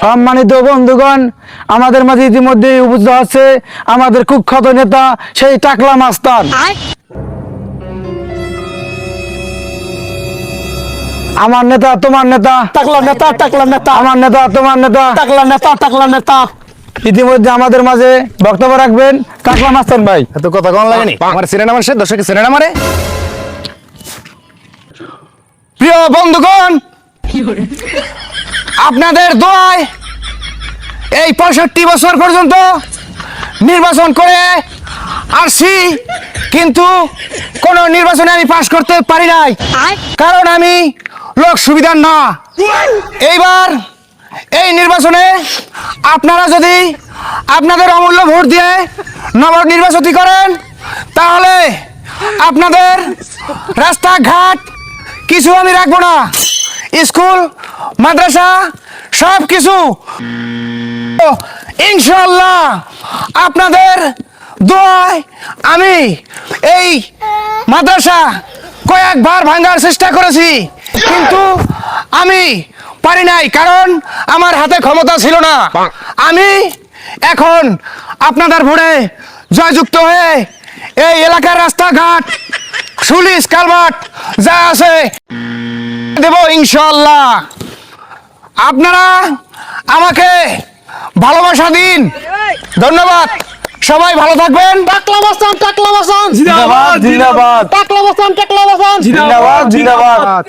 সম্মানিত বন্ধুগণ, আমাদের মাঝে ইতিমধ্যে উপস্থিত আছে আমাদের কুখ্যাত নেতা সেই টাকলা মাস্তান। আমার নেতা তোমার নেতা, টাকলা নেতা, টাকলা নেতা, আমার নেতা তোমার নেতা, টাকলা নেতা, টাকলা নেতা। ইতিমধ্যে আমাদের মাঝে বক্তব্য রাখবেন টাকলা মাস্তান ভাই। এত কথা কোন লাগেনি আমার সিনেমা মানুষের দর্শকের সিনেমা মারে। প্রিয় বন্ধুগণ, আপনাদের দোয়ায় এই 65 বছর পর্যন্ত নির্বাচন করে আসছি, কিন্তু কোন নির্বাচনে আমি পাশ করতে পারি নাই, কারণ আমি লোক সুবিধার না। এইবার এই নির্বাচনে আপনারা যদি আপনাদের অমূল্য ভোট দিয়ে নবনির্বাচিত করেন, তাহলে আপনাদের রাস্তাঘাট কিছু আমি রাখবো না, স্কুল মাদ্রাসা সব কিছু ইনশাআল্লাহ আপনাদের দোয়ায় আমি এই মাদ্রাসা কয়েকবার ভাঙার চেষ্টা করেছি, কিন্তু আমি পারি নাই, কারণ আমার হাতে ক্ষমতা ছিল না। আমি এখন আপনাদের ভোটে জয়যুক্ত হয়ে এই এলাকার রাস্তাঘাট সুলিশ কালভার্ট যা আছে দেব ইনশাআল্লাহ। আপনারা আমাকে ভালোবাসা দিন। ধন্যবাদ, সবাই ভালো থাকবেন। টাকলা মাস্তান, টাকলা মাস্তান, জিন্দাবাদ জিন্দাবাদ টাকলা মাস্তান, টাকলা মাস্তান, জিন্দাবাদ জিন্দাবাদ।